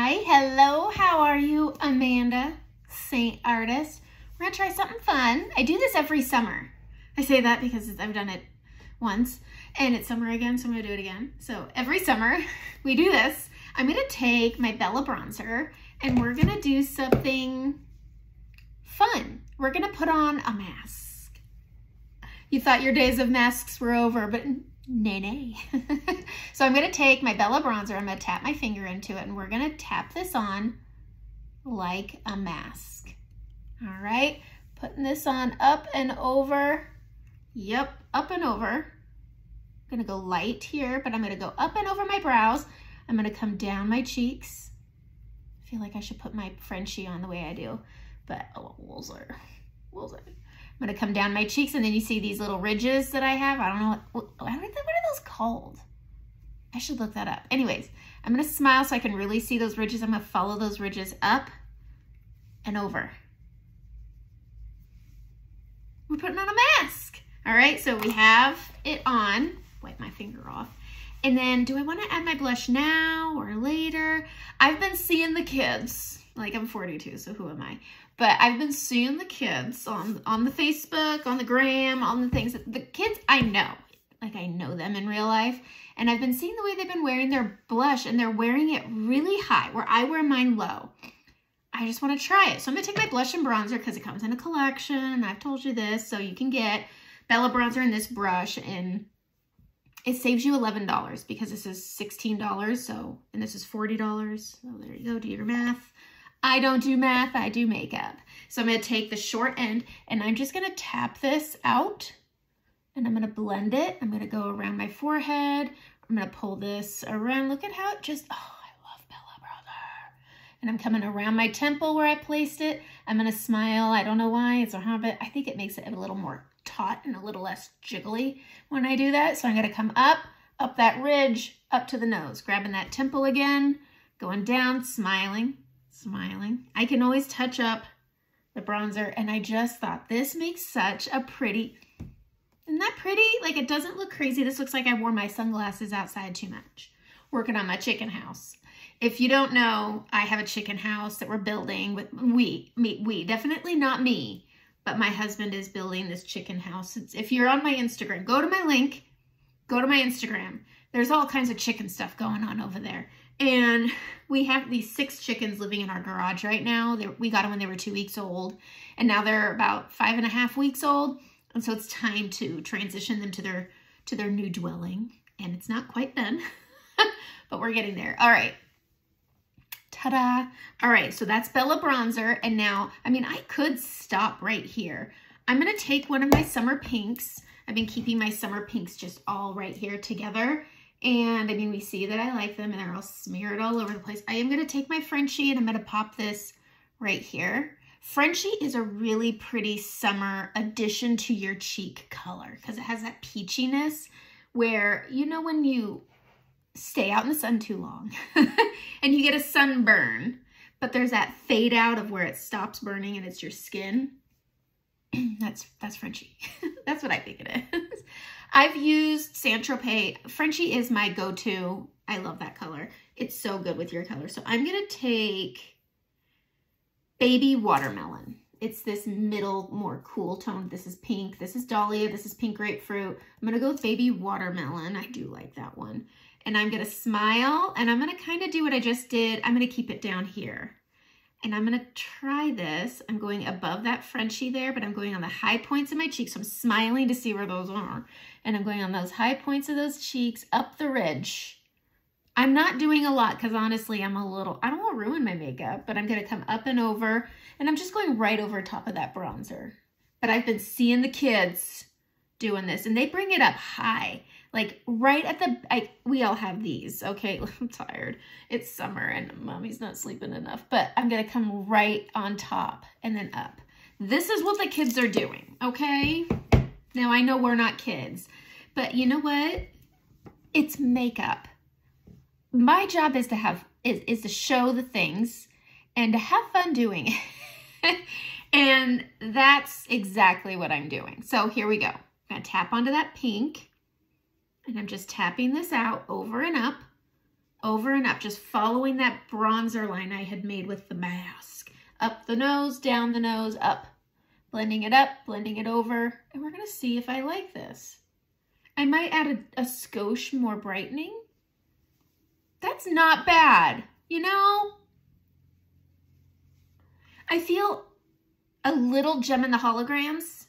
Hi, hello, how are you? Amanda, Seint artist. We're gonna try something fun. I do this every summer. I say that because I've done it once and it's summer again, so I'm gonna do it again. So every summer we do this. I'm gonna take my Bella bronzer and we're gonna do something fun. We're gonna put on a mask. You thought your days of masks were over, but nay. So I'm gonna take my Bella bronzer, I'm gonna tap my finger into it, and we're gonna tap this on like a mask. All right, putting this on up and over. Yep, up and over. I'm gonna go light here, but I'm gonna go up and over my brows. I'm gonna come down my cheeks. I feel like I should put my Frenchie on the way I do, but oh, Woolser. I'm gonna come down my cheeks, and then you see these little ridges that I have. I don't know, what are those called? I should look that up. Anyways, I'm gonna smile so I can really see those ridges. I'm gonna follow those ridges up and over. We're putting on a mask. All right, so we have it on. Wipe my finger off. And then, do I wanna add my blush now or later? I've been seeing the kids, like I'm 42, so who am I? But I've been seeing the kids on the Facebook, on the gram, on the things. The kids I know, like I know them in real life. And I've been seeing the way they've been wearing their blush, and they're wearing it really high, where I wear mine low. I just want to try it. So I'm going to take my blush and bronzer because it comes in a collection, and I've told you this. So you can get Bella bronzer in this brush, and it saves you $11 because this is $16. So, and this is $40. So there you go. Do your math. I don't do math, I do makeup. So I'm gonna take the short end and I'm just gonna tap this out and I'm gonna blend it. I'm gonna go around my forehead. I'm gonna pull this around. Look at how it just, oh, I love Bella Brother. And I'm coming around my temple where I placed it. I'm gonna smile. I don't know why, it's a habit. I think it makes it a little more taut and a little less jiggly when I do that. So I'm gonna come up that ridge, up to the nose, grabbing that temple again, going down, smiling. I can always touch up the bronzer, and I just thought this makes such a pretty, isn't that pretty? Like, it doesn't look crazy. This looks like I wore my sunglasses outside too much, working on my chicken house. If you don't know, I have a chicken house that we're building with we, definitely not me, but my husband is building this chicken house. If you're on my Instagram, go to my link, go to my Instagram. There's all kinds of chicken stuff going on over there. And we have these 6 chickens living in our garage right now. We got them when they were 2 weeks old, and now they're about 5.5 weeks old. And so it's time to transition them to their new dwelling. And it's not quite done, but we're getting there. All right. Ta-da. All right, so that's Bella bronzer. And now, I mean, I could stop right here. I'm going to take one of my summer pinks. I've been keeping my summer pinks just all right here together. And I mean, we see that I like them and they're all smeared all over the place. I am going to take my Frenchie and I'm going to pop this right here. Frenchie is a really pretty summer addition to your cheek color because it has that peachiness where, you know, when you stay out in the sun too long and you get a sunburn, but there's that fade out of where it stops burning and it's your skin. That's Frenchie. That's what I think it is. I've used Saint-Tropez. Frenchie is my go-to. I love that color. It's so good with your color. So I'm going to take Baby Watermelon. It's this middle, more cool tone. This is pink. This is Dahlia. This is pink grapefruit. I'm going to go with Baby Watermelon. I do like that one. And I'm going to smile, and I'm going to kind of do what I just did. I'm going to keep it down here. And I'm going to try this. I'm going above that Frenchie there, but I'm going on the high points of my cheeks. So I'm smiling to see where those are. And I'm going on those high points of those cheeks, up the ridge. I'm not doing a lot because honestly, I don't want to ruin my makeup, but I'm going to come up and over. And I'm just going right over top of that bronzer. But I've been seeing the kids doing this, and they bring it up high. Like right at the, we all have these, okay? I'm tired. It's summer and mommy's not sleeping enough, but I'm gonna come right on top and then up. This is what the kids are doing, okay? Now I know we're not kids, but you know what? It's makeup. My job is to is to show the things and to have fun doing it. And that's exactly what I'm doing. So here we go. I'm gonna tap onto that pink. And I'm just tapping this out over and up, over and up, just following that bronzer line I had made with the mask. Up the nose, down the nose, up. Blending it up, blending it over, and we're gonna see if I like this. I might add a skosh more brightening. That's not bad, you know? I feel a little gem in the holograms.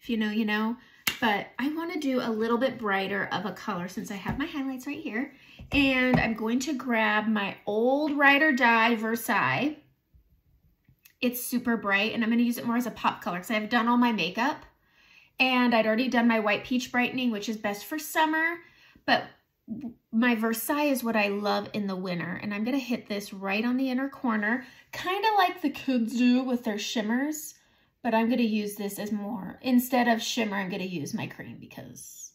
If you know, you know. But I want to do a little bit brighter of a color since I have my highlights right here. And I'm going to grab my old Ride or Die Versailles. It's super bright, and I'm going to use it more as a pop color because I've done all my makeup. And I'd already done my white peach brightening, which is best for summer. But my Versailles is what I love in the winter. And I'm going to hit this right on the inner corner, kind of like the kids do with their shimmers. But I'm going to use this as more, instead of shimmer, I'm going to use my cream because,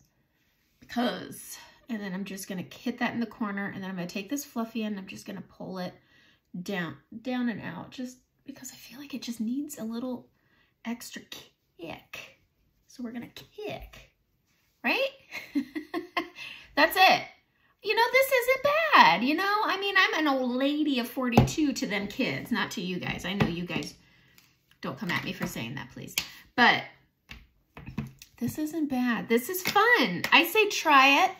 and then I'm just going to hit that in the corner, and then I'm going to take this fluffy end, I'm just going to pull it down and out, just because I feel like it just needs a little extra kick. So we're going to kick, right? That's it. You know, this isn't bad, you know? I mean, I'm an old lady of 42 to them kids, not to you guys. I know you guys don't come at me for saying that, please. But this isn't bad. This is fun. I say try it.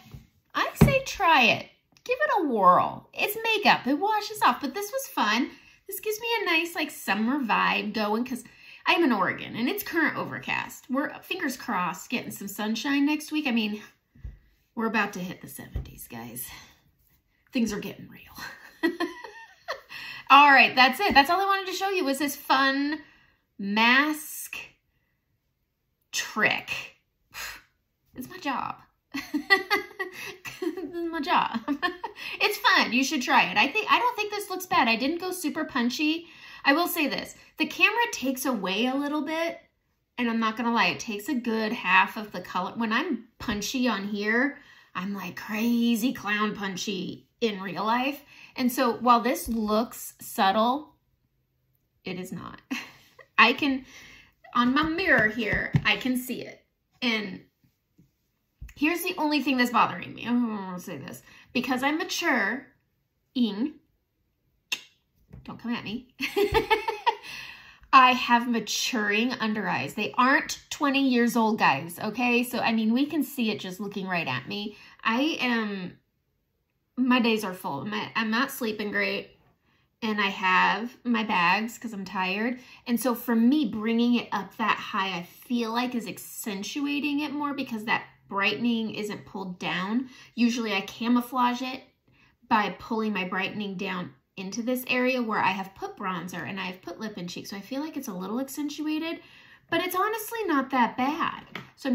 I say try it. Give it a whirl. It's makeup. It washes off. But this was fun. This gives me a nice, like, summer vibe going because I'm in Oregon and it's current overcast. We're, fingers crossed, getting some sunshine next week. I mean, we're about to hit the 70s, guys. Things are getting real. All right, that's it. That's all I wanted to show you was this fun mask trick. It's my job. It's my job. It's fun. You should try it. I don't think this looks bad. I didn't go super punchy. I will say this. The camera takes away a little bit, and I'm not going to lie. It takes a good half of the color. When I'm punchy on here, I'm like crazy clown punchy in real life. And so while this looks subtle, it is not. I can, on my mirror here, I can see it. And here's the only thing that's bothering me. I'm going to say this. Because I'm mature, don't come at me. I have maturing under eyes. They aren't 20 years old, guys, okay? So, I mean, we can see it just looking right at me. My days are full. I'm not sleeping great. And I have my bags because I'm tired. And so for me, bringing it up that high, I feel like is accentuating it more because that brightening isn't pulled down. Usually I camouflage it by pulling my brightening down into this area where I have put bronzer and I have put lip and cheek. So I feel like it's a little accentuated, but it's honestly not that bad. So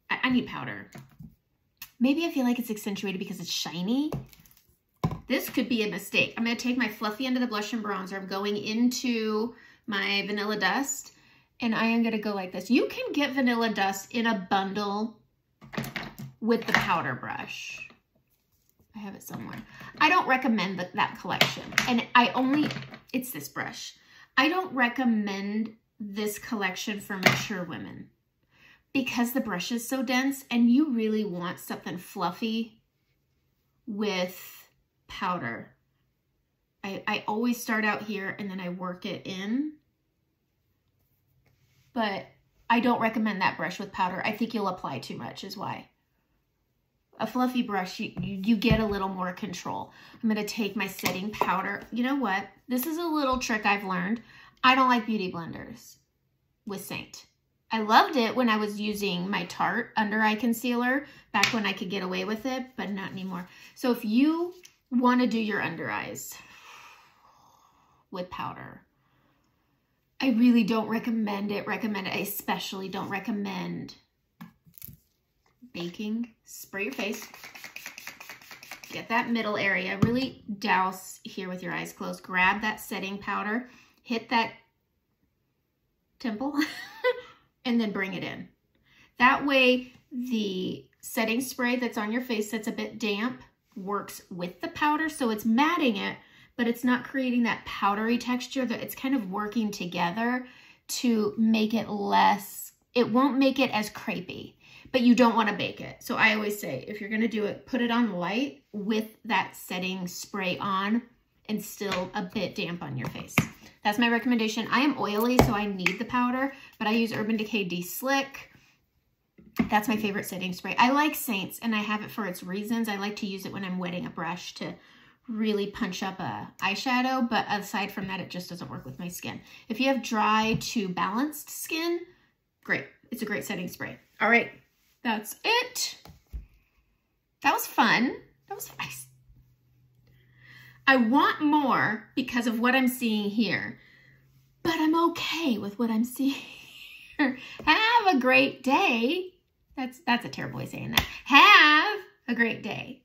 I need powder. Maybe I feel like it's accentuated because it's shiny. This could be a mistake. I'm going to take my fluffy end of the blush and bronzer. I'm going into my Vanilla Dust, and I am going to go like this. You can get Vanilla Dust in a bundle with the powder brush. I have it somewhere. I don't recommend that collection, and it's this brush. I don't recommend this collection for mature women because the brush is so dense, and you really want something fluffy with powder. I always start out here and then I work it in, but I don't recommend that brush with powder. I think you'll apply too much is why. A fluffy brush, you get a little more control. I'm going to take my setting powder. You know what? This is a little trick I've learned. I don't like beauty blenders with Seint. I loved it when I was using my Tarte under eye concealer back when I could get away with it, but not anymore. So if you want to do your under eyes with powder, I really don't recommend it. I especially don't recommend baking. Spray your face. Get that middle area. Really douse here with your eyes closed. Grab that setting powder. Hit that temple. And then bring it in. That way the setting spray that's on your face that's a bit damp works with the powder, so it's matting it, but it's not creating that powdery texture. That it's kind of working together to make it less, it won't make it as crepey, but you don't want to bake it. So I always say, if you're going to do it, put it on light with that setting spray on and still a bit damp on your face. That's my recommendation. I am oily, so I need the powder, but I use Urban Decay De-Slick. That's my favorite setting spray. I like Seint's, and I have it for its reasons. I like to use it when I'm wetting a brush to really punch up a eyeshadow, but aside from that, it just doesn't work with my skin. If you have dry to balanced skin, great. It's a great setting spray. All right, that's it. That was fun. That was nice. I want more because of what I'm seeing here, but I'm okay with what I'm seeing here. Have a great day. That's a terrible way of saying that. Have a great day.